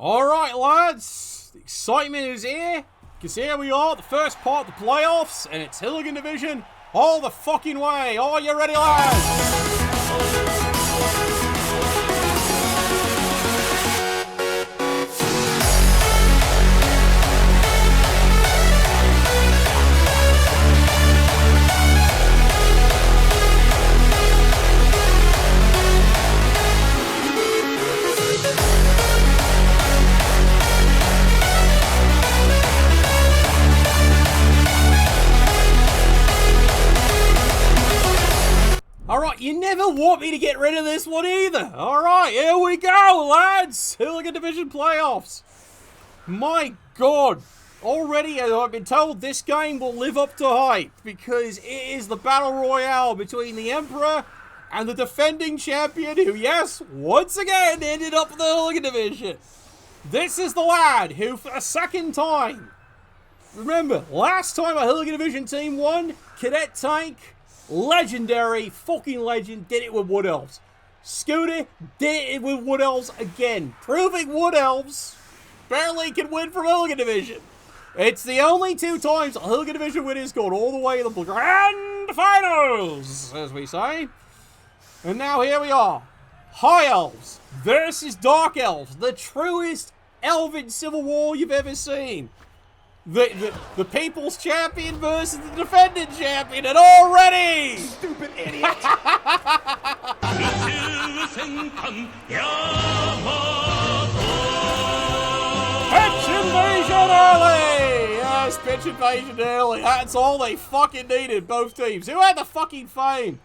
Alright, lads. The excitement is here. Because here we are, the first part of the playoffs, and it's Hooligan Division all the fucking way. Are you ready, lads? Alright, you never want me to get rid of this one either. Alright, here we go, lads. Hooligan Division playoffs. My God. Already, I've been told this game will live up to hype because it is the battle royale between the Emperor and the defending champion who, yes, once again ended up in the Hooligan Division. This is the lad who, for a second time, remember, last time a Hooligan Division team won, Cadet Tank, legendary fucking legend, did it with Wood Elves. Scooter did it with Wood Elves again, proving Wood Elves barely can win from Hooligan Division. It's the only two times a Hooligan Division win has gone all the way to the grand finals, as we say. And now here we are, High Elves versus Dark Elves, the truest Elven civil war you've ever seen. The people's champion versus the defending champion, and already! Stupid idiot! Pitch invasion early! Yes, pitch invasion early. That's all they fucking needed, both teams. Who had the fucking fame?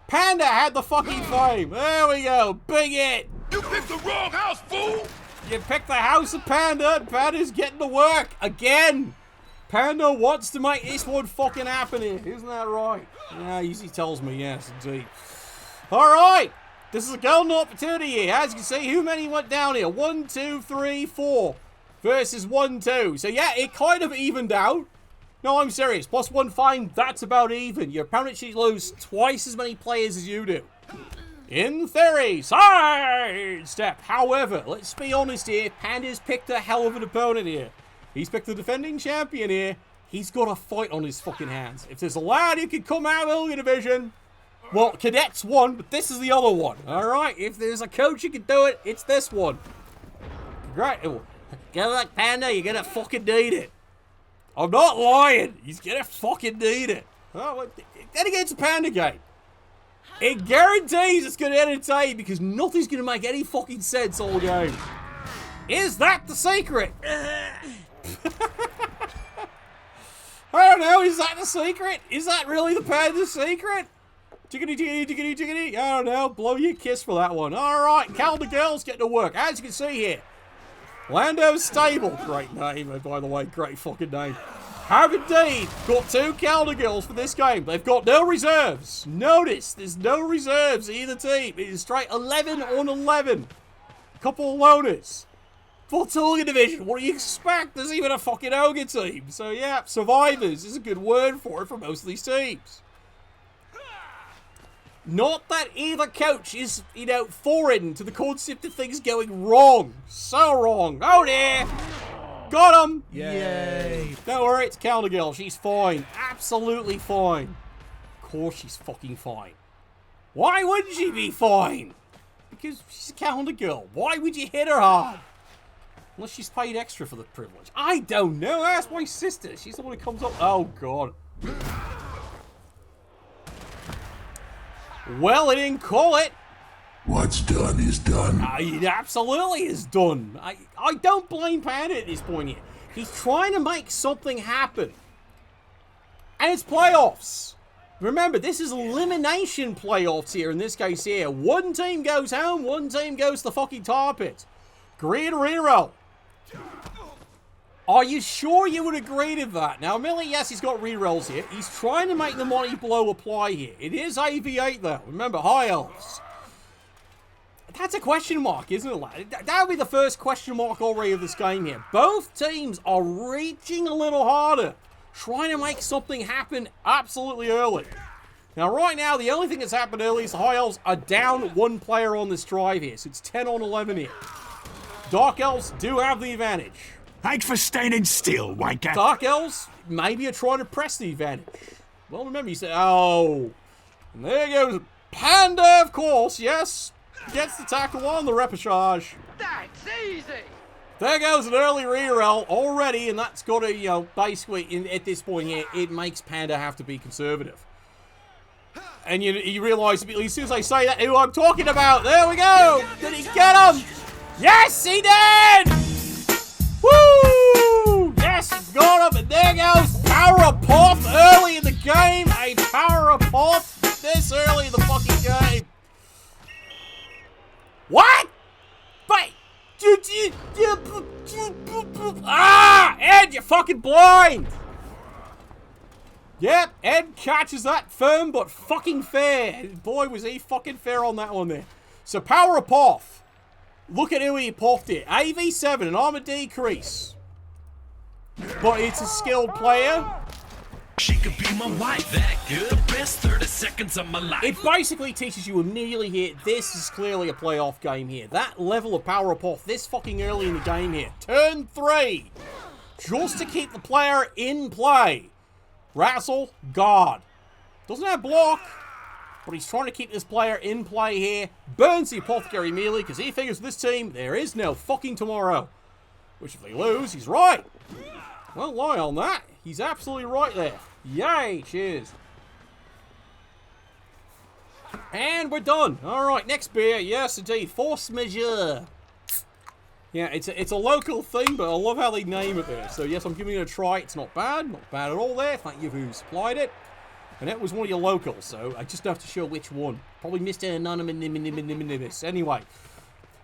Panda had the fucking fame. There we go. Big hit. You picked the wrong house, fool! You picked the house of Panda, and Panda's getting to work again. Panda wants to make this one fucking happen here. Isn't that right? Yeah, he tells me, yes, indeed. Alright, this is a golden opportunity here. As you can see, who many went down here? 1, 2, 3, 4 versus 1, 2. So yeah, it kind of evened out. No, I'm serious. +1 fine, that's about even. Your opponent should lose twice as many players as you do. In theory, sidestep. However, let's be honest here, Panda's picked a hell of an opponent here. He's picked the defending champion here. He's got a fight on his fucking hands. If there's a lad who can come out of the Hooligan Division, well, Cadet's one, but this is the other one. Alright, if there's a coach who can do it, it's this one. Great. Get like Panda, you're gonna fucking need it. I'm not lying. He's gonna fucking need it. Oh, then against a Panda game. It guarantees it's going to entertain because nothing's going to make any fucking sense all game. Is that the secret? I don't know. Is that the secret? Is that really the Panda's secret? Jiggity, jiggity, jiggity, jiggity. I don't know. Blow your kiss for that one. Alright, Calendar Girls getting to work. As you can see here, Lando's Stable. Great name, by the way. Great fucking name. Have indeed got 2 Calendar Girls for this game. They've got no reserves. Notice, there's no reserves either team. It is straight 11 on 11. Couple of loners. For Hooligan Division, what do you expect? There's even a fucking Ogre team. So yeah, survivors is a good word for it for most of these teams. Not that either coach is, foreign to the concept of things going wrong. So wrong. Oh dear. Got him! Yay! Don't worry, it's Calendar Girl. She's fine. Absolutely fine. Of course she's fucking fine. Why wouldn't she be fine? Because she's a Calendar Girl. Why would you hit her hard? Unless she's paid extra for the privilege. I don't know. Ask my sister. She's the one who comes up. Oh, God. Well, I didn't call it. What's done is done. It absolutely is done. I don't blame Panda at this point here. He's trying to make something happen. And it's playoffs. Remember, this is elimination playoffs here in this case here. One team goes home, one team goes to the fucking tar pit. Green reroll. Are you sure you would agree to that? Now, admittedly, yes, he's got rerolls here. He's trying to make the money blow apply here. It is AV8 though. Remember, High Elves. That's a question mark, isn't it, lad? That would be the first question mark already of this game here. Both teams are reaching a little harder, trying to make something happen absolutely early. Now, right now, the only thing that's happened early is the High Elves are down 1 player on this drive here, so it's 10 on 11 here. Dark Elves do have the advantage. Thanks for standing still, wanker. Dark Elves maybe are trying to press the advantage. Well, remember, you said, oh. And there goes Panda, of course, yes. Gets the tackle on the repechage. That's easy. There goes an early reroll already, and that's got to, you know, basically, at this point here, it makes Panda have to be conservative. And you realise, as soon as I say that, who I'm talking about. There we go. Did he get him? Yes, he did. Woo! Yes, he got him, and there goes Power of Pop early in the game. A Power of Pop this early in the fucking game. What? But Ed, you're fucking blind. Yep, Ed catches that firm but fucking fair. Boy, was he fucking fair on that one there. So Power of Poff. Look at who he popped it. AV7, an armor decrease. But it's a skilled player. She could be my wife, that good. The best 30 seconds of my life. It basically teaches you immediately here, this is clearly a playoff game here. That level of Power of Off this fucking early in the game here. Turn 3. Just to keep the player in play. Wrestle, guard. Doesn't have block, but he's trying to keep this player in play here. Burns the Apothecary immediately, because he figures this team, there is no fucking tomorrow. Which if they lose, he's right. Won't lie on that. He's absolutely right there. Yay, cheers. And we're done. Alright, next beer. Yes, indeed. Force Majeure. Yeah, it's a local thing, but I love how they name it there. So yes, I'm giving it a try. It's not bad. Not bad at all there. Thank you who supplied it. And that was one of your locals, so I just have to show which one. Probably Mr. Anonymous. Anyway.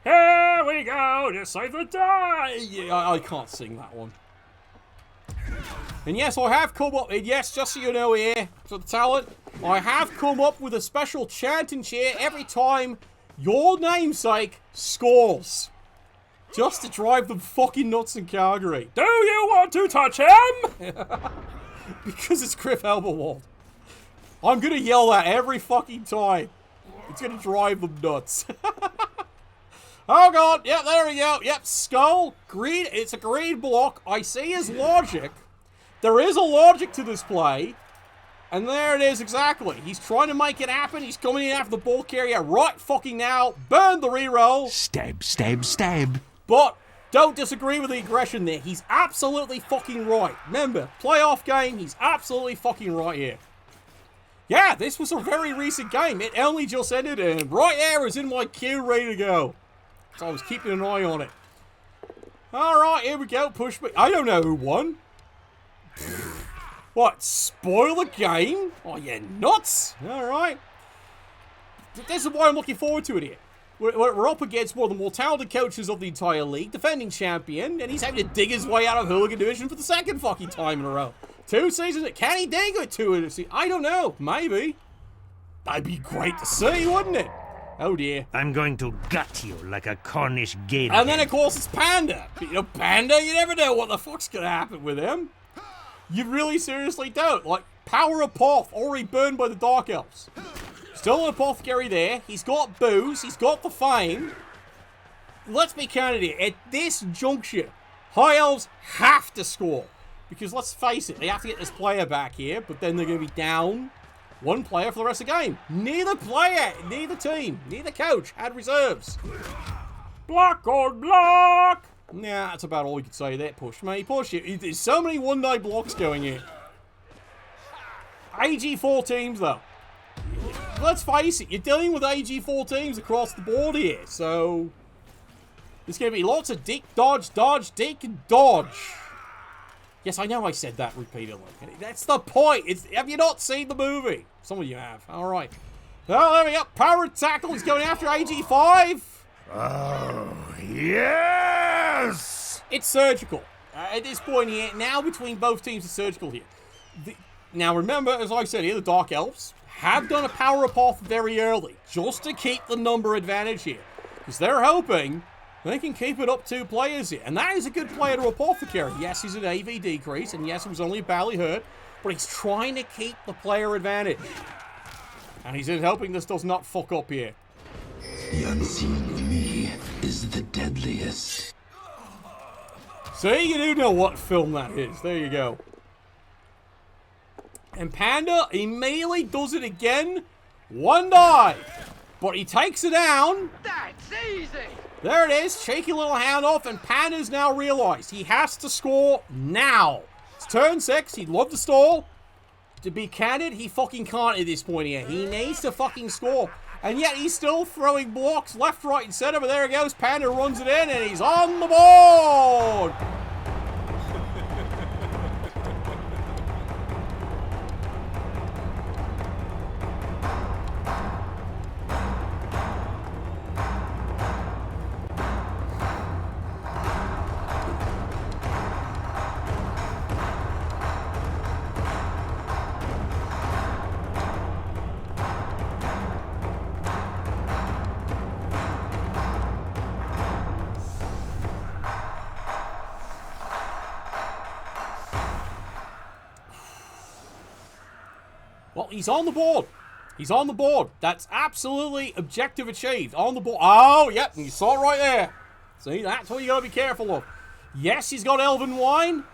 Here we go to save the day. Yeah, I can't sing that one. And yes, I have come up, and yes, just so you know here, for the talent, I have come up with a special chant and cheer every time your namesake scores. Just to drive them fucking nuts in Calgary. Do you want to touch him? Because it's Griff Elberwald. I'm going to yell that every fucking time. It's going to drive them nuts. Oh god, yep, there we go. Yep, skull, green, it's a green block. I see his logic. There is a logic to this play. And there it is exactly. He's trying to make it happen. He's coming in after the ball carrier right fucking now. Burn the reroll. Stab, stab, stab. But don't disagree with the aggression there. He's absolutely fucking right. Remember, playoff game, he's absolutely fucking right here. Yeah, this was a very recent game. It only just ended and right there is in my queue ready to go. So I was keeping an eye on it. Alright, here we go. Push me. I don't know who won. What? Spoil the game? Oh, you nuts. Alright. This is why I'm looking forward to it here. We're up against one of the more talented coaches of the entire league, defending champion, and he's having to dig his way out of Hooligan Division for the second fucking time in a row. 2 seasons. Can he dig it 2 in a season? I don't know. Maybe. That'd be great to see, wouldn't it? Oh dear. I'm going to gut you like a Cornish game. And then of course it's Panda. You know, Panda, you never know what the fuck's gonna happen with him. You really seriously don't. Like, Power of Poff, already burned by the Dark Elves. Still an Apothecary there. He's got booze. He's got the fame. Let's be candid here. At this juncture, High Elves have to score. Because let's face it, they have to get this player back here, but then they're going to be down 1 player for the rest of the game. Neither player, neither team, neither coach had reserves. Block on block! Nah, that's about all you could say there. Push me, push it. There's so many one-day blocks going in. AG4 teams, though. Let's face it, you're dealing with AG4 teams across the board here, so there's going to be lots of dick, dodge, dodge, dick, and dodge. Yes, I know I said that repeatedly. That's the point. Have you not seen the movie? Some of you have. All right. Oh, there we go. Power tackle is going after AG5. Oh, yes! It's surgical. At this point here, now between both teams is surgical here. Now remember, as I said here, the Dark Elves have done a power up off very early, just to keep the number advantage here. Because they're hoping they can keep it up 2 players here. And that is a good player to Apothecary. Yes, he's an AV decrease, and yes, it was only badly hurt, but he's trying to keep the player advantage. And he's hoping this does not fuck up here. The unseen me is the deadliest. See, you do know what film that is. There you go. And Panda immediately does it again. One dive. But he takes it down. That's easy. There it is. Cheeky little hand off. And Panda's now realized he has to score now. It's turn 6. He'd love to stall. To be candid, he fucking can't at this point here. He needs to fucking score. And yet he's still throwing blocks left, right, and center. But there he goes. Panda runs it in. And he's on the board. Well, he's on the board. He's on the board. That's absolutely objective achieved. On the board. Oh, yep. You saw it right there. See, that's what you got to be careful of. Yes, he's got Elven Wine.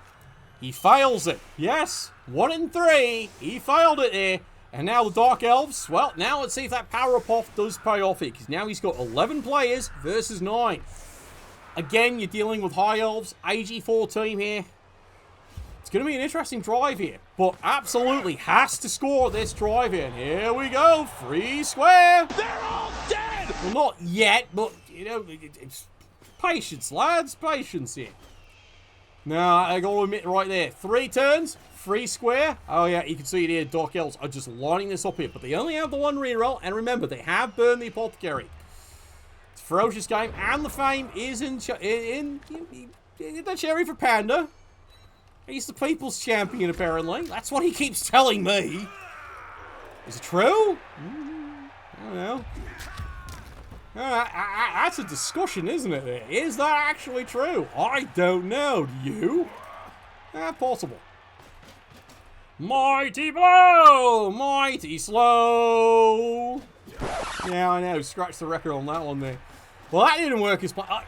He fails it. Yes, 1 in 3. He failed it here. And now the Dark Elves. Well, now let's see if that power up does pay off here. Because now he's got 11 players versus 9. Again, you're dealing with High Elves. AG4 team here. It's going to be an interesting drive here, but absolutely has to score this drive here. And here we go, free square. They're all dead! Well, not yet, but, you know, it's patience, lads, patience here. Now, I got to admit right there, 3 turns, free square. Oh, yeah, you can see it here, Dark Elves are just lining this up here, but they only have the 1 reroll, and remember, they have burned the Apothecary. It's a ferocious game, and the fame is in the cherry for Panda. He's the people's champion, apparently. That's what he keeps telling me. Is it true? I don't know. That's a discussion, isn't it? Is that actually true? I don't know. Do you? Possible. Mighty blow! Mighty slow! Yeah, I know. Scratch the record on that one there. Well, that didn't work as planned.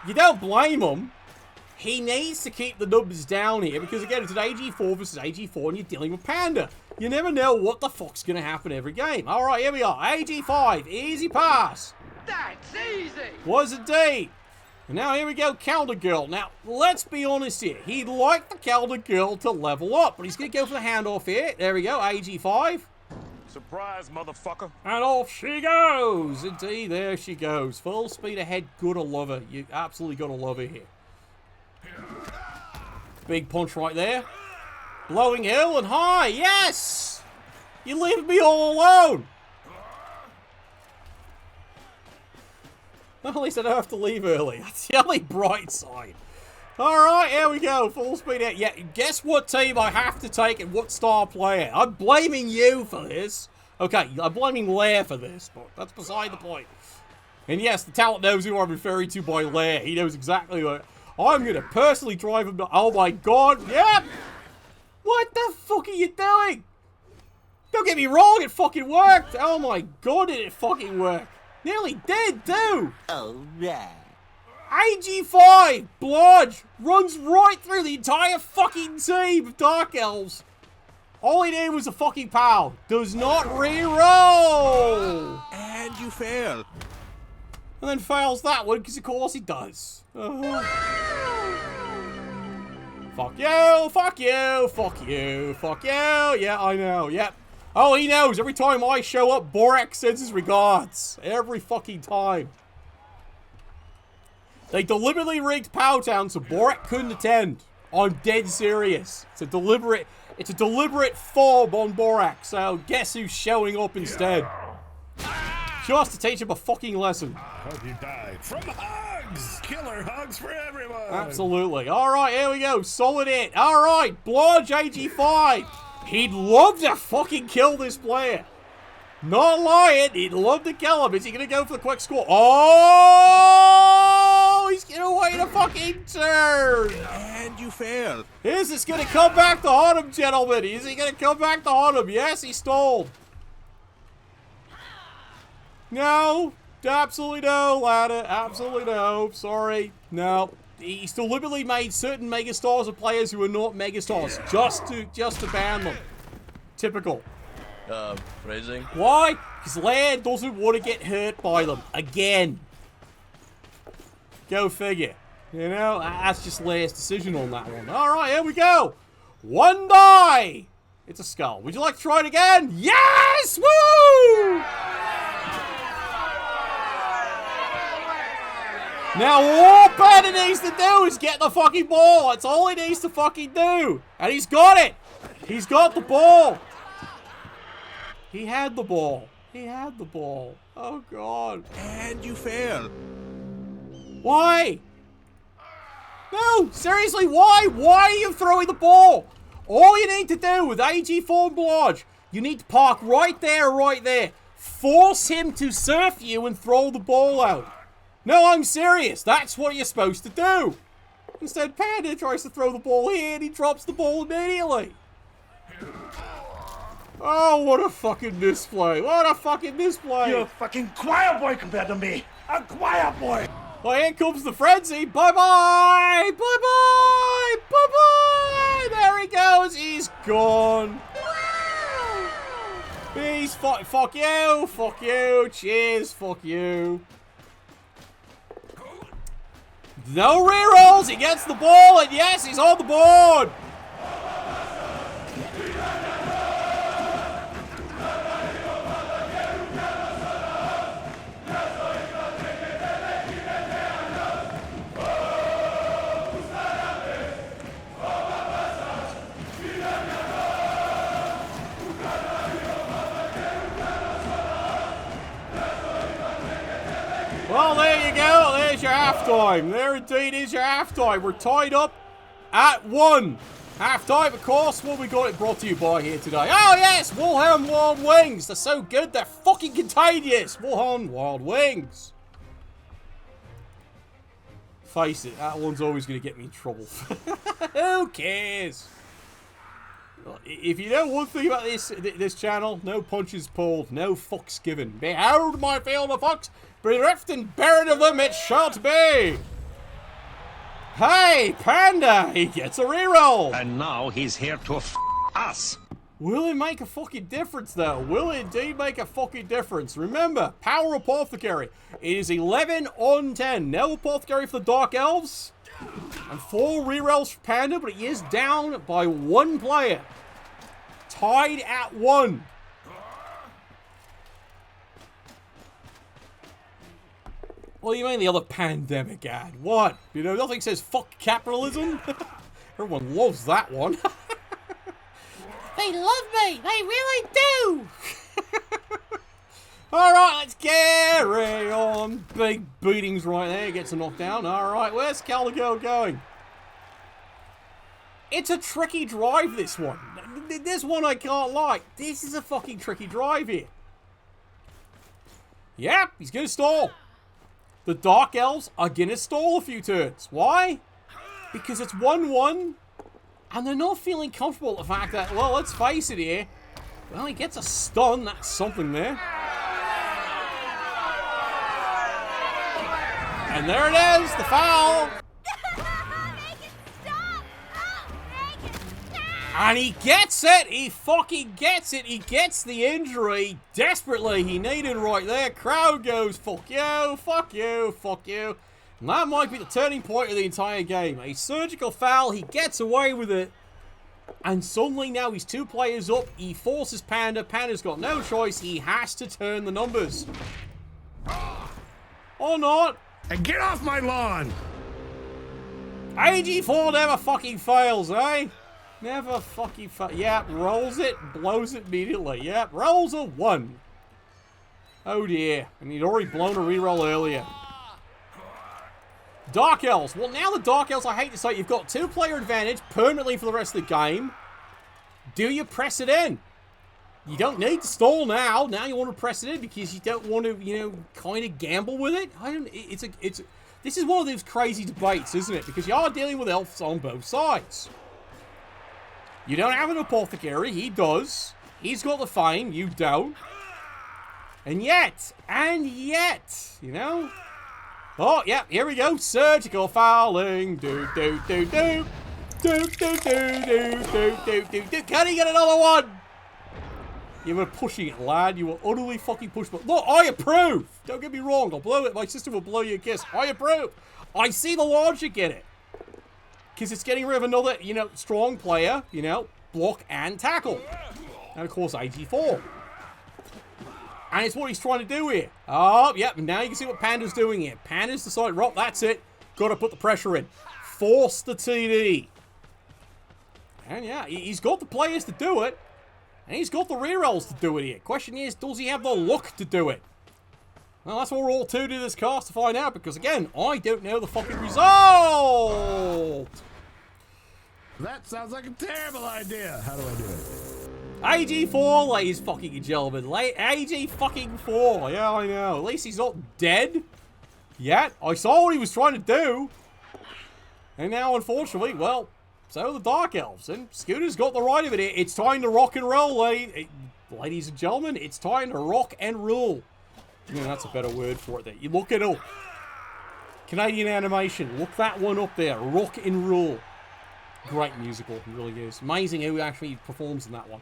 You don't blame him. He needs to keep the numbers down here because, again, it's an AG4 versus AG4 and you're dealing with Panda. You never know what the fuck's going to happen every game. All right, here we are. AG5, easy pass. That's easy. Was indeed. And now here we go, Calder Girl. Now, let's be honest here. He'd like the Calder Girl to level up, but he's going to go for the handoff here. There we go, AG5. Surprise, motherfucker. And off she goes. Indeed, there she goes. Full speed ahead. Gotta love her. You absolutely gotta love her here. Big punch right there. Blowing hill and high. Yes! You leave me all alone. Well, at least I don't have to leave early. That's the only bright side. Alright, here we go. Full speed ahead. Yeah, guess what team I have to take and what star player? I'm blaming you for this. Okay, I'm blaming Lair for this, but that's beside the point. And yes, the talent knows who I'm referring to by Lair. He knows exactly what... I'm going to personally drive him to... Oh my god, yep! What the fuck are you doing? Don't get me wrong, it fucking worked! Oh my god, did it fucking work? Nearly did, too! Oh, yeah. AG5, Blodge, runs right through the entire fucking team of Dark Elves. All he did was a fucking pal. Does not re-roll! And you fail. And then fails that one, because of course he does. Fuck you, fuck you, fuck you, fuck you. Yeah, I know, yep. Oh, he knows. Every time I show up, Borak sends his regards. Every fucking time. They deliberately rigged Powtown so Borak couldn't attend. I'm dead serious. It's a deliberate fob on Borak, so guess who's showing up instead? Just to teach him a fucking lesson. Hope you died from hugs. Killer hugs for everyone. Absolutely. Alright, here we go. Solid hit. Alright, Blodge AG5. He'd love to fucking kill this player. Not lying. He'd love to kill him. Is he going to go for the quick score? Oh! He's going to wait a fucking turn. And you fail. Is this going to come back to haunt him, gentlemen? Is he going to come back to haunt him? Yes, he stalled. No. Absolutely no, ladder. Absolutely no. Sorry. No. He's deliberately made certain megastars of players who are not megastars just to ban them. Typical. Phrasing. Why? Because Lair doesn't want to get hurt by them again. Go figure. You know, that's just Lair's decision on that one. All right, here we go. 1 die. It's a skull. Would you like to try it again? Yes! Woo! Now all Panda needs to do is get the fucking ball. That's all he needs to fucking do. And he's got it. He's got the ball. He had the ball. He had the ball. Oh, God. And you fail. Why? No, seriously, why? Why are you throwing the ball? All you need to do with AG Form Blodge, you need to park right there. Force him to surf you and throw the ball out. No, I'm serious. That's what you're supposed to do. Instead, Panda tries to throw the ball here and he drops the ball immediately. Oh, what a fucking display. What a fucking display. You're a fucking choir boy compared to me. A choir boy. Well, here comes the frenzy. Bye-bye. Bye-bye. Bye-bye. There he goes. He's gone. He's fuck you. Fuck you. Cheers. Fuck you. No rerolls. He gets the ball, and yes, he's on the board. Well, there you go. There's your halftime. There indeed is your halftime. We're tied up at 1. Halftime, of course. What we got it brought to you by here today? Oh, yes. Wilhelm Wild Wings. They're so good. They're fucking contagious. Wilhelm Wild Wings. Face it. That one's always going to get me in trouble. Who cares? If you know one thing about this channel, no punches pulled, no fucks given. Behold my field of fucks, bereft and buried of them it shan't be. Hey, Panda, he gets a reroll. And now he's here to us. Will it make a fucking difference, though? Will it indeed make a fucking difference? Remember, Power Apothecary. It is 11 on 10. No Apothecary for the Dark Elves. And 4 rerolls for Panda, but he is down by 1 player. Tied at 1. What do you mean the other pandemic ad? What? You know, nothing says fuck capitalism? Everyone loves that one. They love me! They really do! Alright, let's carry on. Big beatings right there. Gets a knockdown. Alright, where's Calico going? It's a tricky drive, this one. This one I can't like. This is a fucking tricky drive here. Yep, he's going to stall. The Dark Elves are going to stall a few turns. Why? Because it's 1-1. And they're not feeling comfortable with the fact that, well, let's face it here. Well, he gets a stun. That's something there. And there it is, the foul. And he gets it. He fucking gets it. He gets the injury desperately he needed right there. Crowd goes, fuck you, fuck you, fuck you. And that might be the turning point of the entire game. A surgical foul. He gets away with it. And suddenly now he's 2 players up. He forces Panda. Panda's got no choice. He has to turn the numbers. Or not. And get off my lawn! AG4 never fucking fails, eh? Never fucking fails. Yep, rolls it, blows it immediately. Yep, rolls a 1. Oh dear. And he'd already blown a reroll earlier. Dark Elves. Well, now the Dark Elves, I hate to say, you've got 2-player advantage permanently for the rest of the game. Do you press it in? You don't need to stall now. Now you want to press it in because you don't want to, you know, kind of gamble with it. This is one of those crazy debates, isn't it? Because you are dealing with elves on both sides. You don't have an apothecary. He does. He's got the fame. You don't. And yet, you know? Oh, yeah, here we go. Surgical fouling. Do. Do. Can he get another one? You were pushing it, lad. You were utterly fucking pushed. But look, I approve. Don't get me wrong. I'll blow it. My sister will blow you a kiss. I approve. I see the logic in it. Because it's getting rid of another, you know, strong player, you know, block and tackle. And, of course, AG4. And it's what he's trying to do here. Oh, yep. And now you can see what Panda's doing here. Panda's decided, right, that's it. Got to put the pressure in. Force the TD. And, yeah, he's got the players to do it. And he's got the rerolls to do it here. Question is, does he have the luck to do it? Well, that's what we're all tuned in this cast to find out. Because, again, I don't know the fucking result. That sounds like a terrible idea. How do I do it? AG4, ladies fucking gentlemen. AG fucking 4. Yeah, I know. At least he's not dead yet. I saw what he was trying to do. And now, unfortunately, well, so are the Dark Elves. And Scooter's got the right of it here. It's time to rock and roll, ladies and gentlemen. It's time to rock and roll. I mean, that's a better word for it there. You look it up. Canadian animation. Look that one up there. Rock and roll. Great musical. It really is. Amazing who actually performs in that one.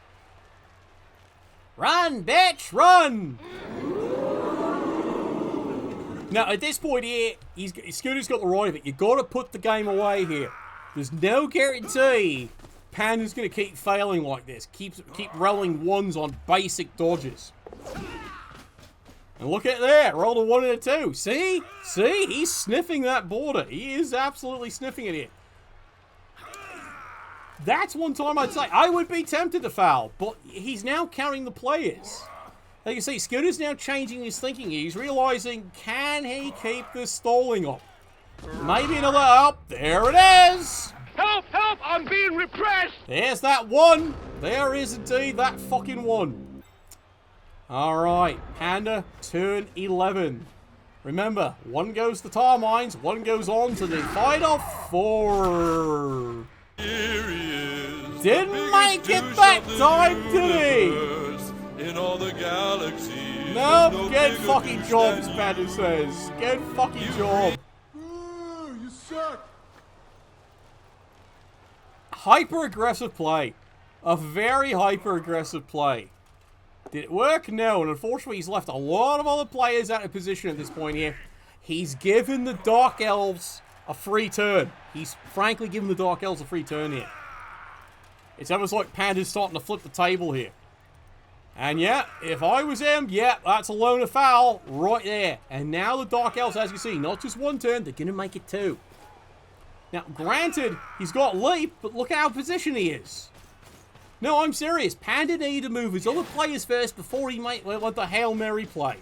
Run, bitch, run! Now, at this point here, Scooter's got the right of it. You've got to put the game away here. There's no guarantee Panda's going to keep failing like this. Keep rolling ones on basic dodges. And look at that. Rolled a 1 and a 2. See? See? He's sniffing that border. He is absolutely sniffing it here. That's one time I'd say I would be tempted to foul, but he's now counting the players. Like you see, Scooter's now changing his thinking. He's realizing, can he keep this stalling up? Maybe another up. There it is. Help! Help! I'm being repressed! There's that one. There is indeed that fucking one. All right, Panda, turn 11. Remember, one goes to tar mines, one goes on to the final 4. Here he is. Didn't make it that time, did he? In all the galaxy. Nope, good fucking job, as Panda says. Good fucking job. You suck. Hyper-aggressive play. A very hyper-aggressive play. Did it work? No, and unfortunately he's left a lot of other players out of position at this point here. He's given the Dark Elves a free turn. He's frankly given the Dark Elves a free turn here. It's almost like Panda's starting to flip the table here. And yeah, if I was him, yeah, that's a loner foul right there. And now the Dark Elves, as you see, not just one turn, they're going to make it 2. Now, granted, he's got leap, but look at how position he is. No, I'm serious. Panda needed to move his other players first before he might let the Hail Mary play.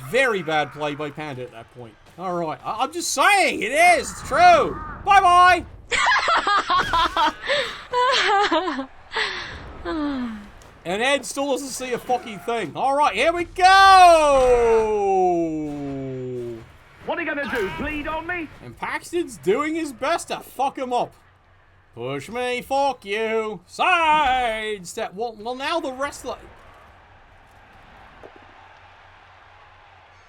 Very bad play by Panda at that point. All right, I'm just saying, it is. It's true. Bye-bye. And Ed still doesn't see a fucking thing. All right, here we go. What are you gonna do, bleed on me? And Paxton's doing his best to fuck him up. Push me, fuck you. Sidestep. Well, now the rest of the...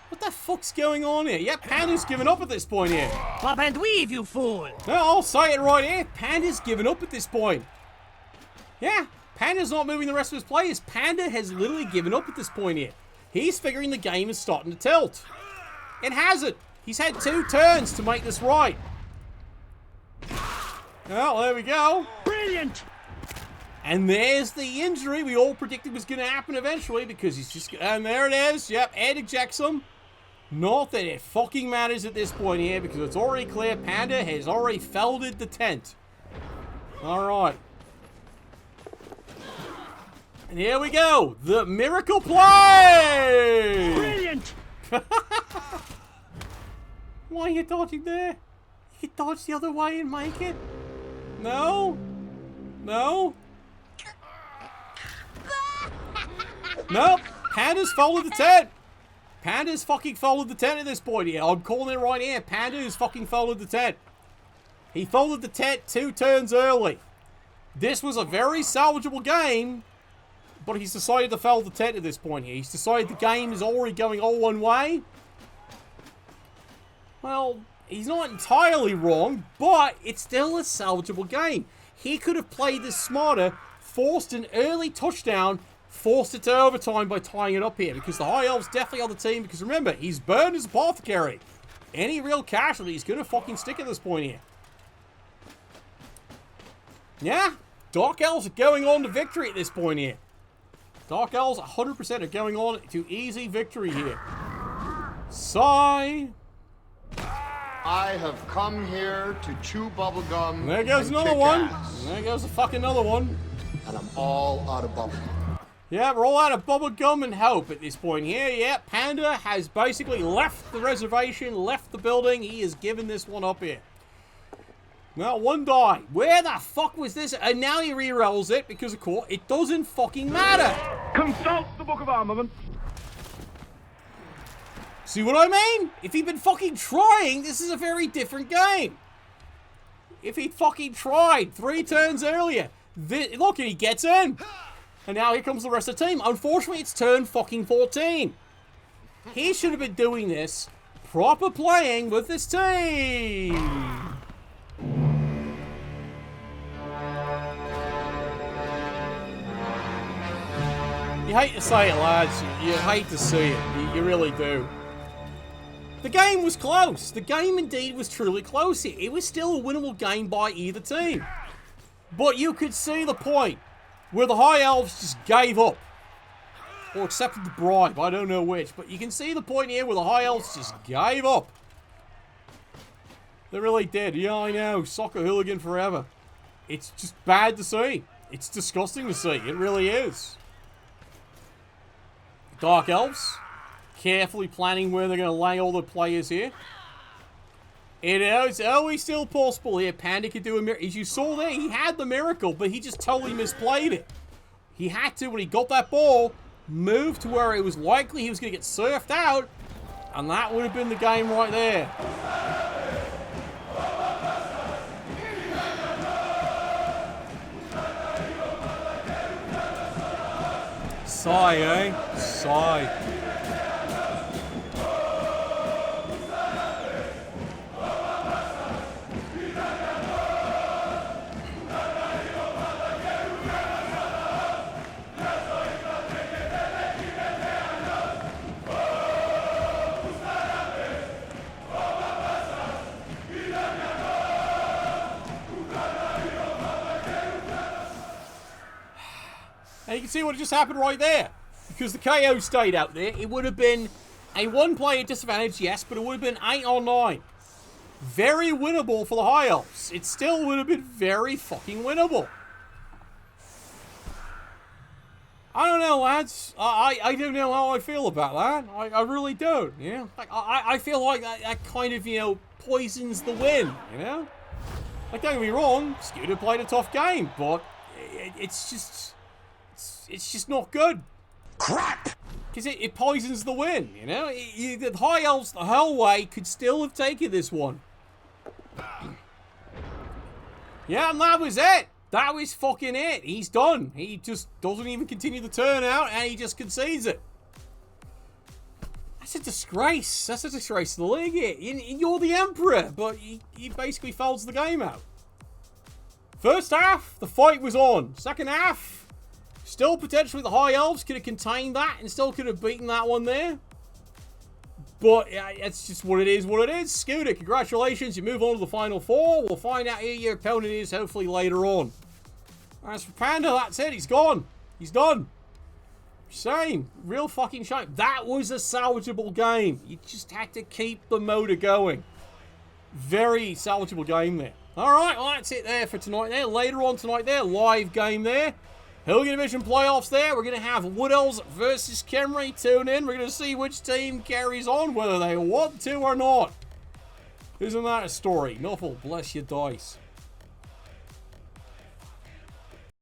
What the fuck's going on here? Yeah, Panda's given up at this point here. Pop and weave, you fool! No, I'll say it right here. Panda's given up at this point. Yeah, Panda's not moving the rest of his players. Panda has literally given up at this point here. He's figuring the game is starting to tilt. It hasn't. He's had 2 turns to make this right. Well, there we go. Brilliant! And there's the injury we all predicted was going to happen eventually because he's just... And there it is. Yep, Ed ejects him. Not that it fucking matters at this point here because it's already clear Panda has already felded the tent. Alright. And here we go. The miracle play! Brilliant! Why are you dodging there? You dodge the other way and make it? No? No? Nope. Panda's folded the tent. Panda's fucking folded the tent at this point here. I'm calling it right here. Panda has fucking folded the tent. He folded the tent 2 turns early. This was a very salvageable game, But he's decided to fold the tent at this point here. He's decided the game is already going all one way. Well, he's not entirely wrong, but it's still a salvageable game. He could have played this smarter, forced an early touchdown, forced it to overtime by tying it up here, because the High Elves definitely on the team, because remember, he's burned his apothecary. Any real casualty is going to fucking stick at this point here. Yeah, Dark Elves are going on to victory at this point here. Dark Elves 100% are going on to easy victory here. Sigh. I have come here to chew bubblegum. There goes and another kick one. ass. There goes a fucking another one. And I'm all out of bubblegum. Yeah, we're all out of bubblegum and hope at this point here. Yeah, Panda has basically left the reservation, left the building. He has given this one up here. Well, one die. Where the fuck was this? And now he re-rolls it because, of course, it doesn't fucking matter. Consult the Book of Armament. See what I mean? If he'd been fucking trying, this is a very different game. If he'd fucking tried 3 turns earlier. Look, and he gets in. And now here comes the rest of the team. Unfortunately, it's turn fucking 14. He should have been doing this proper playing with this team. You hate to say it, lads. You hate to see it. You really do. The game was close. The game indeed was truly close here. It was still a winnable game by either team. But you could see the point where the High Elves just gave up. Or accepted the bribe. I don't know which. But you can see the point here where the High Elves just gave up. They really did. Yeah, I know. Soccer hooligan forever. It's just bad to see. It's disgusting to see. It really is. Dark Elves. Carefully planning where they're going to lay all the players here. It's always still possible here. Panda could do a miracle. As you saw there, he had the miracle, but he just totally misplayed it. He had to, when he got that ball, move to where it was likely he was going to get surfed out, and that would have been the game right there. Sigh, eh? Sigh. And you can see what just happened right there. Because the KO stayed out there. It would have been a 1-player disadvantage, yes, but it would have been 8 on 9. Very winnable for the High Elves. It still would have been very fucking winnable. I don't know, lads. I don't know how I feel about that. I really don't, you know? Like, I feel like that kind of, you know, poisons the win, you know? Like, don't get me wrong, Scooter played a tough game, but it's just not good. Crap! Because it poisons the win, you know? The High Elves the whole way could still have taken this one. Yeah, and that was it. That was fucking it. He's done. He just doesn't even continue the turn out, and he just concedes it. That's a disgrace. That's a disgrace to the league here. You're the Emperor, but he basically folds the game out. First half, the fight was on. Second half, still potentially the High Elves could have contained that and still could have beaten that one there. But it's just what it is. Scooter, congratulations. You move on to the Final Four. We'll find out who your opponent is hopefully later on. As for Panda, that's it. He's gone. He's done. Shame. Real fucking shame. That was a salvageable game. You just had to keep the motor going. Very salvageable game there. Alright, well that's it there for tonight there. Later on tonight there, live game there. Hooligan Division playoffs there. We're going to have Wood Elves versus Kemry. Tune in. We're going to see which team carries on, whether they want to or not. Isn't that a story? Nuffle, bless your dice.